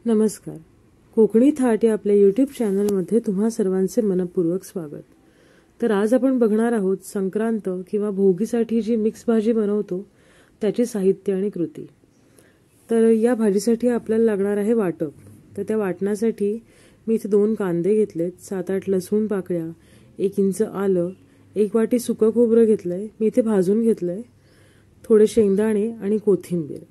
नमस्कार. कोकणी थाट या आपल्या यूट्यूब चॅनलमध्ये तुम्हा सर्वांचे मनपूर्वक स्वागत. तर आज आपण बघणार आहोत संक्रांत किंवा भोगीसाठी जी मिक्स भाजी बनवतो त्याचे साहित्य आणि कृती. तर या भाजीसाठी आपल्याला लागणार आहे वाटप. तर त्या वाटण्यासाठी मी इथे 2 कांदे घेतलेत, 7-8 लसूण पाकळ्या, 1 इंच आलं, 1 वाटी सुकं खोबरं घेतलंय, मी इथे भाजून घेतलंय, थोडे शेंगदाणे आणि कोथिंबीर.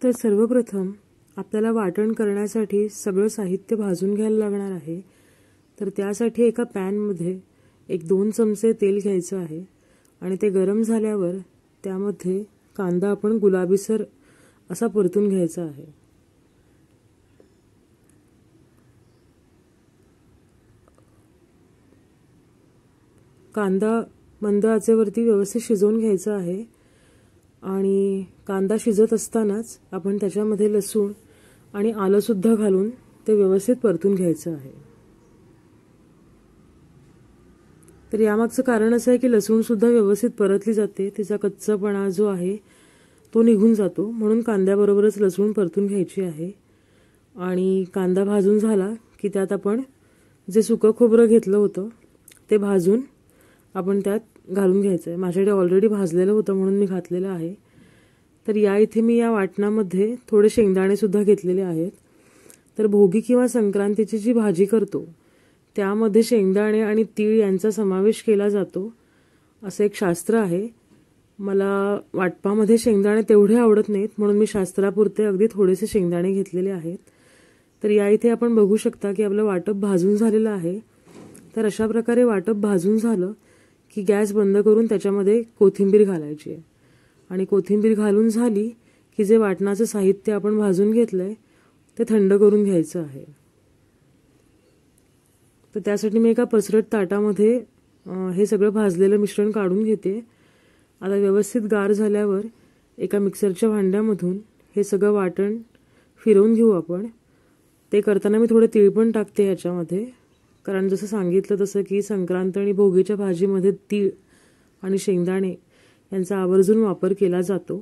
तर सर्वप्रथम आपल्याला वाटण करण्यासाठी सगळं साहित्य भाजून घ्यायला लागणार आहे. तर त्यासाठी एका पॅनमध्ये 1-2 चमचे तेल घ्यायचं आहे आणि ते गरम झाल्यावर त्यामध्ये कांदा आपण गुलाबीसर असा परतून घ्यायचा आहे. कांदा मंद आचेवरती व्यवस्थित शिजवून घ्यायचा आहे आणि कांदा शिजत असतानाच आपण त्याच्यामध्ये लसूण आणि आलं सुद्धा घालून ते व्यवस्थित परतून घ्यायचं आहे. तर यामागचं कारण असं आहे की लसूण सुद्धा व्यवस्थित परतली जाते, तिचा कच्चापणा जो आहे तो निघून जातो, म्हणून कांद्याबरोबरच लसूण परतून घ्यायची आहे. आणि कांदा भाजून झाला की त्यात आपण जे सुकं खोबरं घेतलं होतं ते भाजून आपण त्यात घालून घ्यायचं आहे. माझ्याकडे ऑलरेडी भाजलेलं होतं म्हणून मी घातलेलं आहे. तर इथे मी या वाटणामध्ये थोडे शेंगदाणे सुद्धा घेतलेले आहेत. तर भोगी किंवा संक्रांतीची जी भाजी करतो त्यामध्ये शेंगदाणे आणि तीळ यांचा समावेश केला जातो असं एक शास्त्र आहे. मला वाटपामध्ये शेंगदाणे तेवढे आवडत नाहीत म्हणून मी शास्त्रापुरते अगदी थोडेसे शेंगदाणे घेतलेले आहेत. तर इथे आपण बघू शकता की आपलं वाटप भाजून झालेलं आहे. तर अशा प्रकारे वाटप भाजून झालं की गॅस बंद करून त्याच्यामध्ये कोथिंबीर घालायची आहे आणि कोथिंबीर घालून झाली की जे वाटणाचं साहित्य आपण भाजून घेतलंय ते थंड करून घ्यायचं आहे. तर त्यासाठी मी एका पसरट ताटामध्ये हे सगळं भाजलेलं मिश्रण काढून घेते. आता व्यवस्थित गार झाल्यावर एका मिक्सरच्या भांड्यामधून हे सगळं वाटण फिरवून घेऊ आपण. ते करताना मी थोडे तीळ पण टाकते याच्यामध्ये, कारण जसं सांगितलं तसं की संक्रांत आणि भोगीच्या भाजीमध्ये तीळ आणि शेंगदाणे यांचा आवर्जून वापर केला जातो.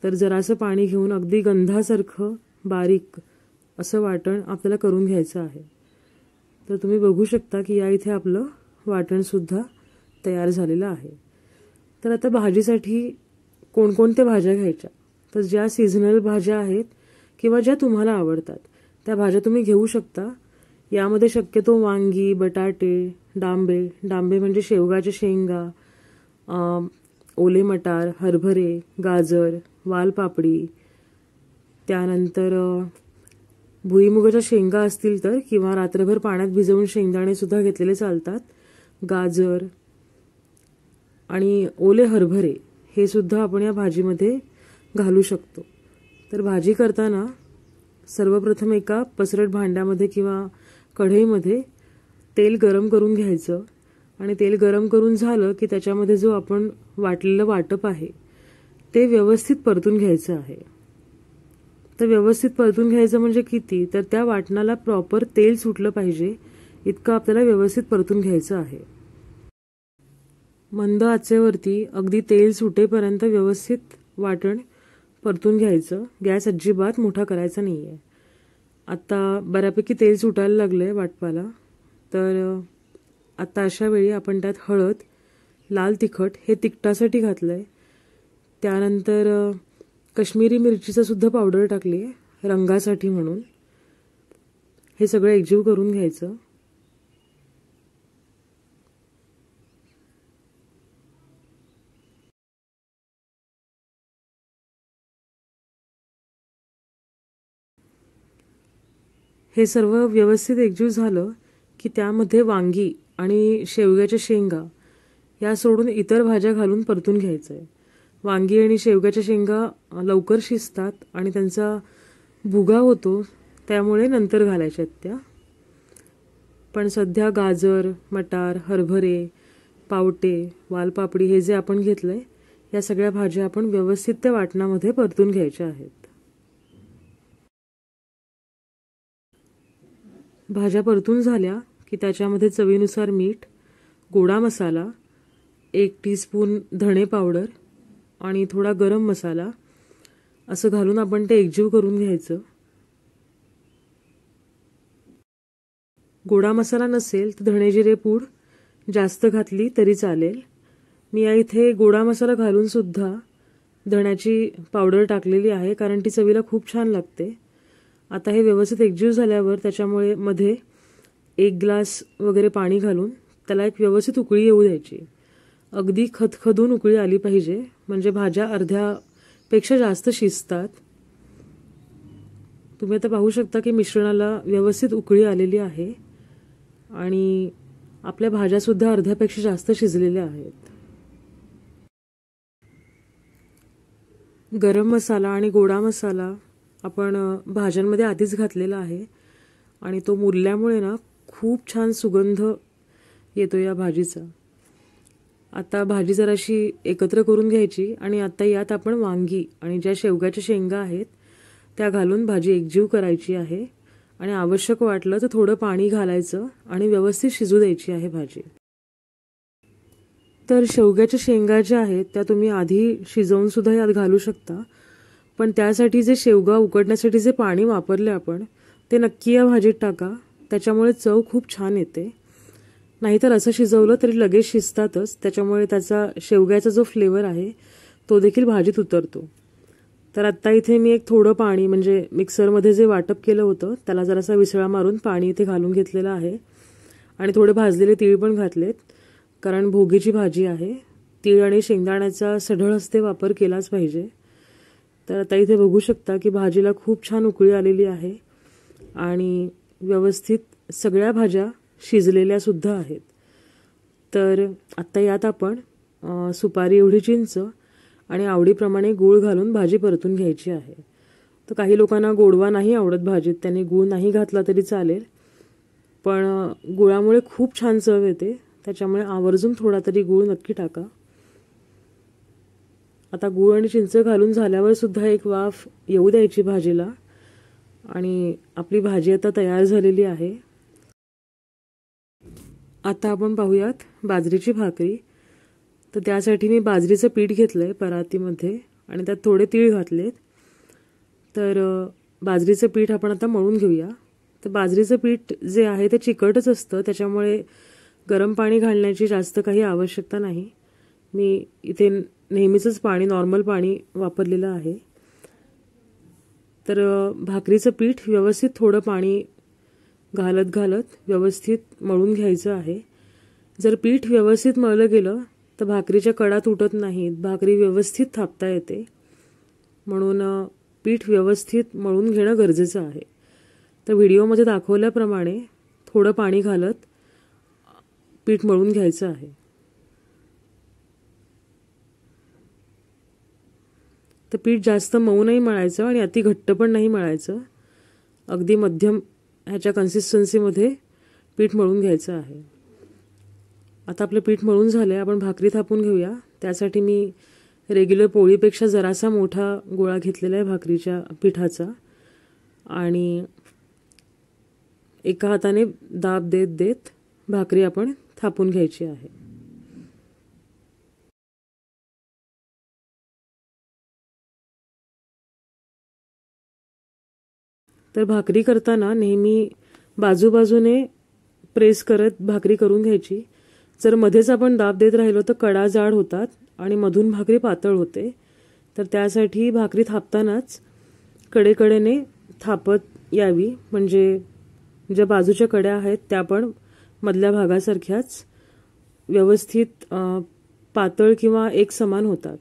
तर जरासं पाणी घेऊन अगदी गंधासारखं बारीक असं वाटण आपल्याला करून घ्यायचं आहे. तर तुम्ही बघू शकता की इथे आपलं वाटणसुद्धा तयार झालेलं आहे. तर आता भाजीसाठी कोणकोणत्या भाज्या घ्यायच्या, तर ज्या सीझनल भाज्या आहेत किंवा ज्या तुम्हाला आवडतात त्या भाज्या तुम्ही घेऊ शकता. यामध्ये शक्यतो वांगी, बटाटे, डांबे म्हणजे शेवगाच्या शेंगा, ओले मटार, हरभरे, गाजर, वालपापडी, त्यानंतर भुईमुगाच्या शेंगा असतील तर, किंवा रात्रभर पाण्यात भिजवून शेंगदाणे सुद्धा घेतलेले चालतात, गाजर आणि ओले हरभरे हे सुद्धा आपण या भाजीमध्ये घालू शकतो. तर भाजी करताना सर्वप्रथम एका पसरट भांड्यामध्ये किंवा कढईमध्ये तेल गरम करून घ्यायचं आणि तेल गरम करून झालं की त्याच्यामध्ये जो आपण वाटलेलं वाटप आहे ते व्यवस्थित परतून घ्यायचं आहे. तर व्यवस्थित परतून घ्यायचं म्हणजे किती, तर त्या वाटणाला प्रॉपर तेल सुटलं पाहिजे इतकं आपल्याला व्यवस्थित परतून घ्यायचं आहे. मंद आचेवरती अगदी तेल सुटेपर्यंत व्यवस्थित वाटण परतून घ्यायचं. गॅस अजिबात मोठा करायचा नाहीये. आता बऱ्यापैकी तेल सुटायला लागलंय वाटपाला. तर आता अशा वेळी आपण त्यात हळद, लाल तिखट हे तिखटासाठी घातलंय, त्यानंतर काश्मीरी मिरचीचं सुद्धा पावडर टाकली आहे रंगासाठी म्हणून. हे सगळं एकजीव करून घ्यायचं. हे सर्व व्यवस्थित एकजीव झालं की त्यामध्ये वांगी आणि शेवग्याच्या शेंगा या सोडून इतर भाज्या घालून परतून घ्यायचं आहे. वांगी आणि शेवग्याच्या शेंगा लवकर शिजतात आणि त्यांचा भुगा होतो, त्यामुळे नंतर घालायच्या आहेत त्या. पण सध्या गाजर, मटार, हरभरे, पावटे, वालपापडी हे जे आपण घेतलंय या सगळ्या भाज्या आपण व्यवस्थित त्या वाटणामध्ये परतून घ्यायच्या आहेत. भाज्या परतून झाल्या की त्याच्यामध्ये चवीनुसार मीठ, गोडा मसाला, 1 टीस्पून धणे पावडर आणि थोडा गरम मसाला असं घालून आपण ते एकजीव करून घ्यायचं. गोडा मसाला नसेल तर धणे जिरे पूड जास्त घातली तरी चालेल. मी या इथे गोडा मसाला घालून सुद्धा धण्याची पावडर टाकलेली आहे, कारण ती चवीला खूप छान लागते. आता हे व्यवस्थित एकजीव झाल्यावर त्याच्यामुळे मध्ये 1 ग्लास वगैरे पाणी घालून त्याला एक व्यवस्थित उकळी येऊ द्यायची. अगदी खदखदून उकळी आली पाहिजे, म्हणजे भाज्या अर्ध्यापेक्षा जास्त शिजतात. तुम्ही आता पाहू शकता की मिश्रणाला व्यवस्थित उकळी आलेली आहे आणि आपल्या भाज्यासुद्धा अर्ध्यापेक्षा जास्त शिजलेल्या आहेत. गरम मसाला आणि गोडा मसाला आपण भाज्यांमध्ये आधीच घातलेला आहे आणि तो मुरल्यामुळे ना खूप छान सुगंध येतो या भाजीचा. आता भाजी जराशी एकत्र करून घ्यायची आणि आता यात आपण वांगी आणि ज्या शेवग्याच्या शेंगा आहेत त्या घालून भाजी एकजीव करायची आहे आणि आवश्यक वाटलं तर थोडं पाणी घालायचं आणि व्यवस्थित शिजू द्यायची आहे भाजी. तर शेवग्याच्या शेंगा ज्या आहेत त्या तुम्ही आधी शिजवून सुद्धा यात घालू शकता, पण त्यासाठी जे शेवगा उकडण्यासाठी जे पाणी वापरले आपण ते नक्की या भाजीत टाका, त्याच्यामुळे चव खूप छान येते. नाहीतर असं शिजवलं तरी लगेच शिजतातच, त्याच्यामुळे त्याचा शेवग्याचा जो फ्लेवर आहे तो देखील भाजीत उतरतो. तर आत्ता इथे मी एक थोडं पाणी म्हणजे मिक्सरमध्ये जे वाटप केलं होतं त्याला जरासा विसळा मारून पाणी इथे घालून घेतलेलं आहे आणि थोडे भाजलेले तीळ पण घातलेत, कारण भोगीची भाजी आहे. तीळ आणि शेंगदाण्याचा सढळ असते वापर केलाच पाहिजे. तर आता इथे बघू शकता की भाजीला खूप छान उकळी आलेली आहे आणि व्यवस्थित सगळ्या भाज्या शिजलेल्या सुद्धा आहेत. तर आत्ता यात आपण सुपारी एवढी चिंच आणि आवडीप्रमाणे गूळ घालून भाजी परतून घ्यायची आहे. तर काही लोकांना गोडवा नाही आवडत भाजीत, त्यांनी गूळ नाही घातला तरी चालेल, पण गुळामुळे खूप छान चव येते, त्याच्यामुळे आवर्जून थोडा तरी गूळ नक्की टाका. आता गूळ आणि चिंच घालून झाल्यावर सुद्धा एक वाफ येऊ द्यायची भाजीला आणि आपली भाजी आता तयार झालेली आहे. आता आपण पाहूयात बाजरीची भाकरी. तर त्यासाठी मी बाजरीचं पीठ घेतलंय परातीमध्ये आणि त्यात थोडे तीळ घातलेत. तर बाजरीचं पीठ आपण आता मळून घेऊया. तर बाजरीचं पीठ जे आहे ते चिकटच असतं, त्याच्यामुळे गरम पाणी घालण्याची जास्त काही आवश्यकता नाही. मी इथे नेहमीचंच पाणी, नॉर्मल पाणी वापरलेलं आहे. तर भाकरीचं पीठ व्यवस्थित थोडं पाणी घालत व्यवस्थित मळून घ्यायचं आहे. जर पीठ व्यवस्थित मळलं गेलं तर भाकरीच्या कडा तुटत नाहीत, भाकरी व्यवस्थित थापता येते. म्हणून पीठ व्यवस्थित मळून घेणं गरजेचं आहे. तर व्हिडिओमध्ये दाखवल्याप्रमाणे थोडं पाणी घालत पीठ मळून घ्यायचं आहे. तर पीठ जास्त मऊ नाही मळायचं आणि अति घट्ट पण नाही मळायचं, अगदी मध्यम ह्याच्या कन्सिस्टन्सीमध्ये पीठ मळून घ्यायचं आहे. आता आपलं पीठ मळून झालंय, आपण भाकरी थापून घेऊया. त्यासाठी मी रेग्युलर पोळीपेक्षा जरासा मोठा गोळा घेतलेला आहे भाकरीच्या पिठाचा आणि एका हाताने दाब देत देत भाकरी आपण थापून घ्यायची आहे. तर भाकरी करताना नेहमी बाजूबाजूने प्रेस करत भाकरी करून घ्यायची. जर मध्येच आपण दाब देत राहिलो तर कडा जाड होतात आणि मधून भाकरी पातळ होते. तर त्यासाठी भाकरी थापतानाच कडेकडेने थापत यावी, म्हणजे ज्या बाजूच्या कड्या आहेत त्या पण मधल्या भागासारख्याच व्यवस्थित पातळ किंवा एक समान होतात.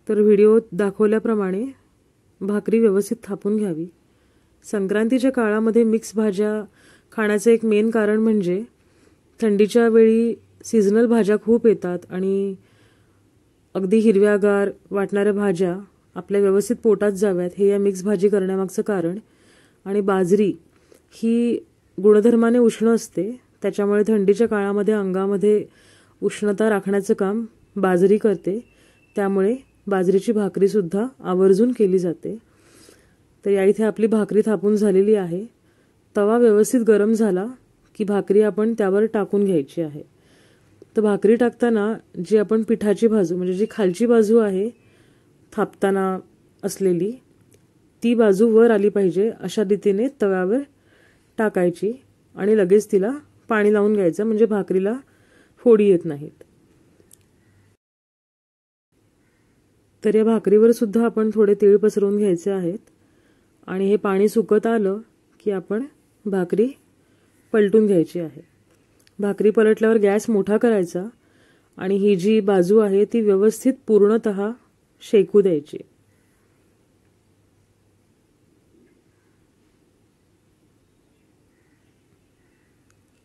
तर व्हिडिओत दाखवल्याप्रमाणे भाकरी व्यवस्थित थापून घ्यावी. संक्रांतीच्या काळामध्ये मिक्स भाज्या खाण्याचं एक मेन कारण म्हणजे थंडीच्या वेळी सीझनल भाज्या खूप येतात आणि अगदी हिरव्यागार वाटणाऱ्या भाज्या आपल्या व्यवस्थित पोटात जाव्यात, हे या मिक्स भाजी करण्यामागचं कारण. आणि बाजरी ही गुणधर्माने उष्ण असते, त्याच्यामुळे थंडीच्या काळामध्ये अंगामध्ये उष्णता राखण्याचं काम बाजरी करते, त्यामुळे बाजरीची भाकरीसुद्धा आवर्जून केली जाते. तर या इथे आपली भाकरी थापून झालेली आहे. तवा व्यवस्थित गरम झाला की भाकरी आपण त्यावर टाकून घ्यायची आहे. तर भाकरी टाकताना जी आपण पिठाची बाजू म्हणजे जी खालची बाजू आहे थापताना असलेली ती बाजू वर आली पाहिजे अशा रीतीने तव्यावर टाकायची आणि लगेच तिला पाणी लावून घ्यायचं, म्हणजे भाकरीला फोडी येत नाहीत. तर या भाकरीवर सुद्धा आपण थोडे तीळ पसरवून घ्यायचे आहेत आणि हे पाणी सुकत आलं की आपण भाकरी पलटून घ्यायची आहे. भाकरी पलटल्यावर गॅस मोठा करायचा आणि ही जी बाजू आहे ती व्यवस्थित पूर्णतः शेकू द्यायची.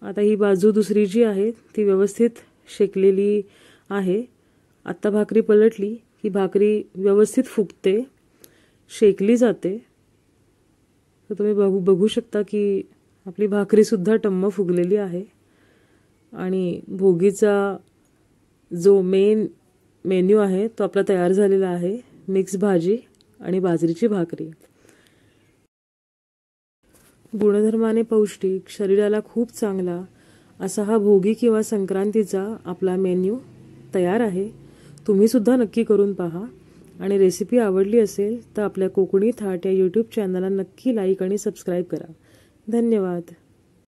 आता ही बाजू दुसरी जी आहे ती व्यवस्थित शेकलेली आहे. आता भाकरी पलटली की भाकरी व्यवस्थित फुगते, शेकली जाते. तर तुम्ही बघू शकता की आपली भाकरी सुद्धा टम्म फुगलेली आहे आणि भोगीचा जो मेन्यू आहे तो आपला तयार झालेला आहे. मिक्स भाजी आणि बाजरीची भाकरी. गुणधर्माने पौष्टिक, शरीराला खूप चांगला असा हा भोगी किंवा संक्रांतीचा आपला मेन्यू तयार आहे. तुम्ही सुद्धा नक्की करून पहा आणि रेसिपी आवडली असेल तर आपल्या कोकणी थाट या यूट्यूब चॅनलला नक्की लाईक आणि सबस्क्राईब करा. धन्यवाद.